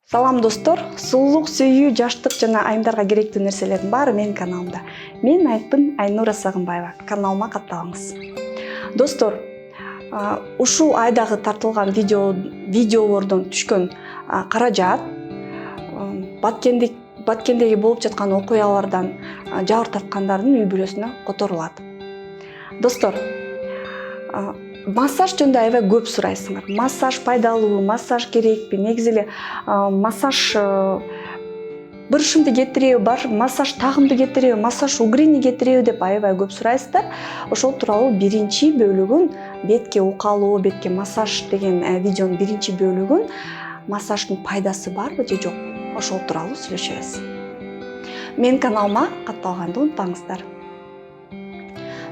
Салам достор, сулуулук, сүйүү, жаштык жана айымдарга керектүү нерселердин баары менин каналымда. Мен айтым Айнура Сагынбаева. Каналыма катталыңыз. Достор, ушул айдагы тартылган видеолордон түшкөн каражат Баткендеги болуп жаткан окуялардан жабыр тарткандардын үй бүлөсүнө которулат. Достор, массаж жөнүндө аябай көп сурайсыңар. Массаж пайдалуу, массаж керекпи? Негизи эле массаж бырышымды кетиреби, массаж тагымды кетиреби, массаж угрини кетиреби деп аябай көп сурайсыздар. Ошол тууралуу биринчи бөлүгүн, бетке укалоо, бетке массаж деген видеонун биринчи бөлүгүн массаждын пайдасы барбы же жокпу? Ошол тууралуу сүйлөшөбүз. Менин каналыма катталганды унутпаңыздар.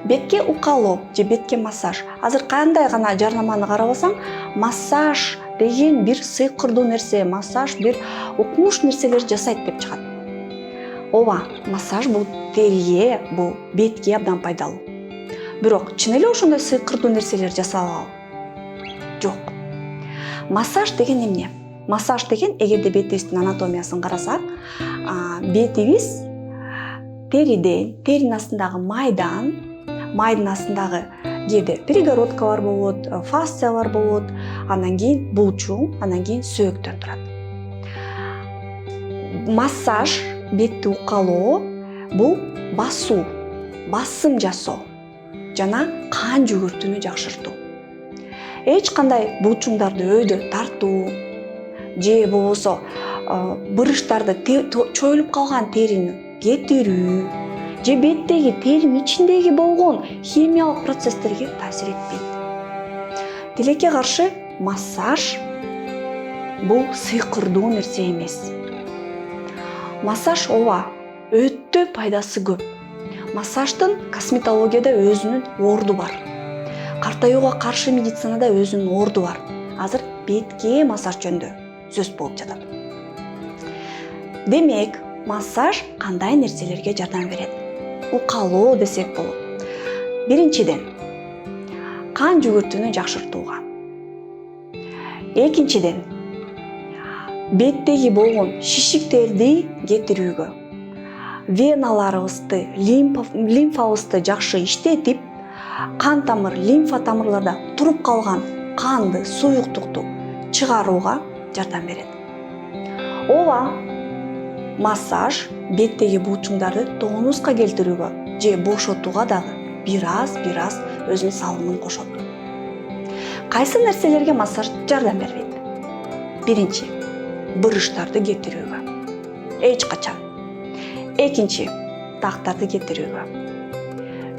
Бетке укалоо же бетке массаж. Азыр кандай гана жарнаманы карабасаң, массаж деген бир сыйкырдуу нерсе, массаж бир укмуш нерселер жасайт деп чыгат. Ооба, массаж бул териге, бул бетке абдан пайдалуу. Бирок чын эле ошондой сыйкырдуу нерселер жасалабы? Жок. Массаж деген эмне? Массаж деген, эгерде бетибиздин анатомиясын карасак, бетибиз териден, теринин астындагы майдын астындагы кээде перегородкалар болот, фасциялар болот, андан кийин булчуң, андан кийин сөөктөн турат. Массаж, бетти укалоо бул басуу, басым жасоо жана кан жүгүртүүнү жакшыртуу. Эч кандай булчуңдарды өйдө тартуу же болбосо бырыштарды, чоюлуп калган терини кетирүү же беттеги теринин ичиндеги болгон химиялык процесстерге таасир этпейт. Тилекке каршы массаж бул сыйкырдуу нерсе эмес. Массаж ооба өтө пайдасы көп. Массаждын косметологияда өзүнүн орду бар. Картаюуга каршы медицинада өзүнүн орду бар. Азыр бетке массаж жөнүндө сөз болуп жатат. Демек, массаж кандай нерселерге жардам берет? Укалоо десек болот. Биринчиден, кан жүгүртүүнү жакшыртууга. Экинчиден, беттеги болгон шишиктерди кетирүүгө. Веналарыбызды, лимфабызды жакшы иштетип, кан тамыр, лимфа тамырларда туруп калган канды, суюктукту чыгарууга жардам берет. Ооба, массаж беттеги булчуңдарды тонуска келтирүүгө же бошотууга дагы бир аз өзүнүн салымын кошот. Кайсы нерселерге массаж жардам бербейт? Биринчи, бырыштарды кетирүүгө. Эч качан. Экинчи, тактарды кетирүүгө.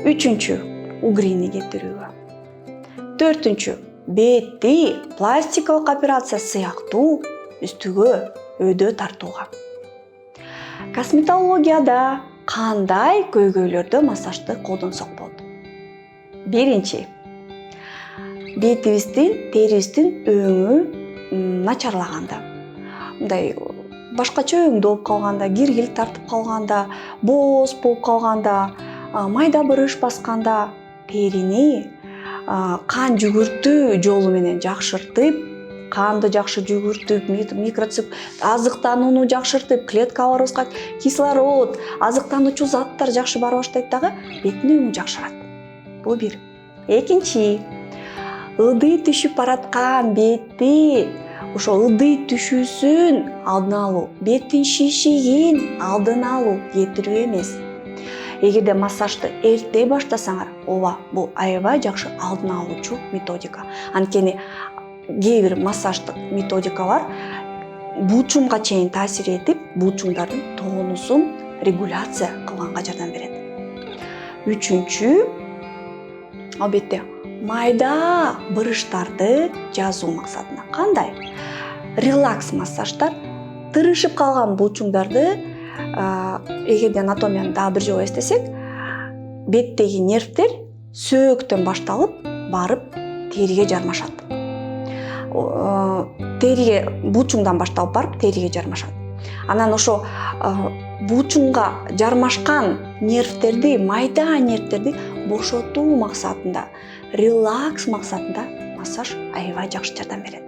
Үчүнчү, угрини кетирүүгө. Төртүнчү, бетти пластикалык операция сыяктуу үстүгө өйдө тартууга. Косметологияда кандай көйгөйлөрдө массажды колдонсок болот? Биринчи, бетибиздин, терибиздин өңү начарлаганда, мындай башкача өңдө болуп калганда, киргил тартып калганда, бооз болуп калганда, майда бырыш басканда терини кан жүгүртүү жолу менен жакшыртып, канды жакшы жүгүртүп, микроцип азыктанууну жакшыртып, клеткаларыбызга кислород, азыктануучу заттар жакшы бара баштайт дагы, беттин өңү жакшырат. Бул бир. Экинчи, ылдый түшүп бараткан бетти, ошо ылдый түшүүсүн алдын алуу, беттин шишигин алдын алуу, кетирүү эмес. Эгерде массажды эрте баштасаңар, ооба, бул аябай жакшы алдын алуучу методика. Анткени кээ бир массаждык методикалар булчуңга чейин таасир этип, булчуңдардын тонусун регуляция кылганга жардам берет. Үчүнчү, албетте, майда бырыштарды жазуу максатында. Кандай? Релакс массаждар тырышып калган булчуңдарды, эгерде анатомияны дагы бир жолу эстесек, беттеги нервтер сөөктөн башталып, барып териге жармашат. Териге, булчуңдан башталып барып териге жармашат. Анан ошо булчуңга жармашкан нервтерди, майда нервтерди бошотуу максатында, релакс максатында массаж аябай жакшы жардам берет.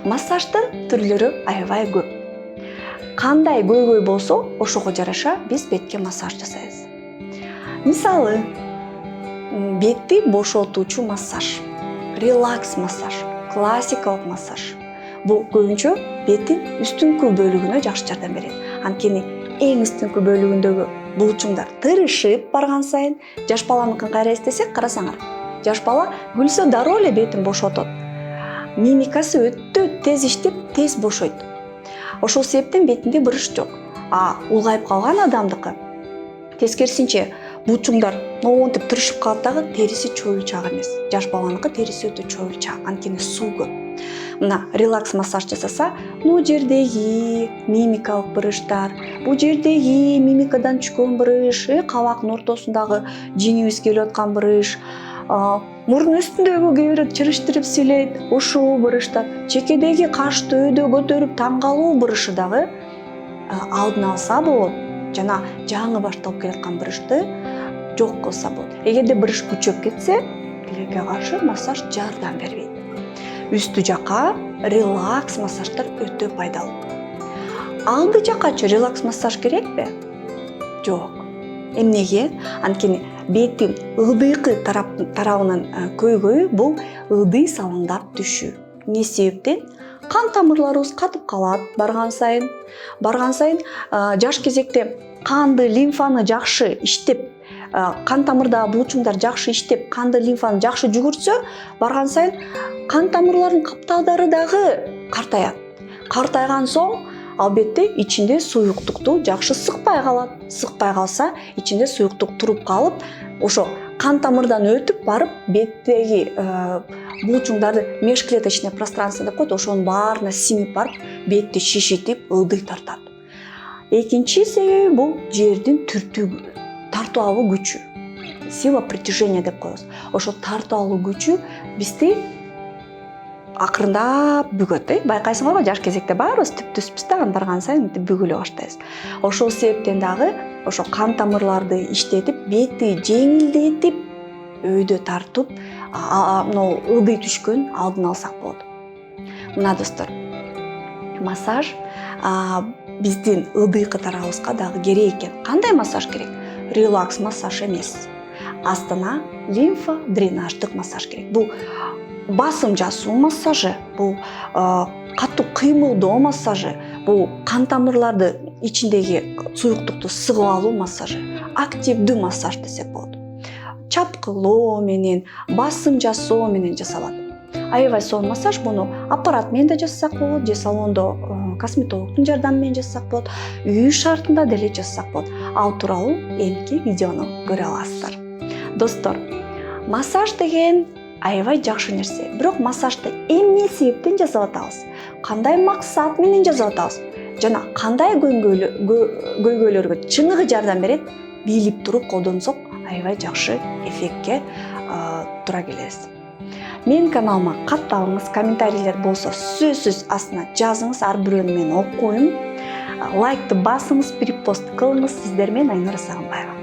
Массаждын түрлөрү аябай көп. Кандай көйгөй болсо, ошого жараша биз бетке массаж жасайбыз. Мисалы, бетти бошотуучу массаж, релакс массаж, классикалык массаж. Бул көбүнчө беттин үстүңкү бөлүгүнө жакшы жардам берет. Анткени эң үстүңкү бөлүгүндөгү булчуңдар тырышып барган сайын, жаш баланыкын кайра эстесек, карасаңар, жаш бала күлсө дароо эле бетин бошотот. Мимикасы өтө тез иштеп, тез бошойт. Ошол себептен бетинде бырыш жок. А улгайып калган адамдыкы тескерисинче булчуңдар монтип тырышып калат дагы, териси чоюлчак эмес. Жаш баланыкы териси өтө чоюлчак, анткени суу көп. Мына релакс массаж жасаса, бул жердеги мимикалык бырыштар, бул жердеги мимикадан түшкөн бырыш, кабактын ортосундагы жеңибиз келип аткан бырыш, мурдун үстүндөгү кээ бирөө чырыштырып сүйлөйт, ошол бырыштар, чекедеги кашты өйдө көтөрүп таң калуу бырышы дагы алдын алса болот. Жана жаңы башталып келаткан бырышты жок кылса болот. Эгерде бырыш күчөп кетсе, тилекке каршы массаж жардам бербейт. Үстү жака релакс массаждар өтө пайдалуу. Алды жакачы релакс массаж керекпи? Жок. Эмнеге? Анткени беттин ылдыйкы тарабынын көйгөйү бул ылдый салаңдап түшүү. Эмне себептен? Кан тамырларыбыз катып калат барган сайын жаш кезекте канды, лимфаны жакшы иштеп, кан тамырдагы булчуңдар жакшы иштеп, канды, лимфаны жакшы жүгүртсө, барган сайын кан тамырларынын капталдары дагы картаят. Картайган соң, албетте ичинде суюктукту жакшы сыкпай калат. Сыкпай калса, ичинде суюктук туруп калып, ошо кан тамырдан өтүп барып, беттеги булчуңдарды межклеточный пространство деп коет, ошонун баарына сиңип барып, бетти шишитип, ылдый тартат. Экинчи себеби бул жердин тартуу алуу күчү. Сила притяжения деп коебуз. Ошо тартуу алуу күчү бизди акырындап бүгөт. Байкайсыңарбы, жаш кезекте баарыбыз түп-түспүз да, барган сайын бүгүлө баштайбыз. Ошол себептен дагы ошо кан тамырларды иштетип, бетти жеңилдетип, өйдө тартып, ылдый түшкөн алдын алсак болот. Мына достор, массаж биздин ылдыйкы тарабыбызга дагы керек экен. Кандай массаж керек? Релакс массаж эмес. Астына лимфа дренаждык массаж керек. Бул басым жасуу массажы, бул катуу кыймылдоо массажы, бул кан тамырларды ичиндеги суюктукту сыгып алуу массажы, активдүү массаж десек болот. Чапкылоо менен, басым жасоо менен жасалат. Аябай сонун массаж, муну аппарат менен да жасасак болот, же салондо косметологдун жардамы менен жасасак болот, үй шартында деле жасасак болот. Ал тууралуу эмки видеону көрө аласыздар. Достор, массаж деген аябай жакшы нерсе. Бирок массажды эмне себептен жасап атабыз? Кандай максат менен жасап атабыз? Жана кандай көйгөйлөргө чыныгы жардам берет? Билип туруп колдонсок, аябай жакшы эффектке туура келебиз. Менин каналыма катталыңыз, комментарийлер болсо сөзсүз астына жазыңыз, ар бирөөнү мен окуйм. Лайкты басыңыз, перепост кылыңыз. Сиздер менен Айнура Сагынбаева.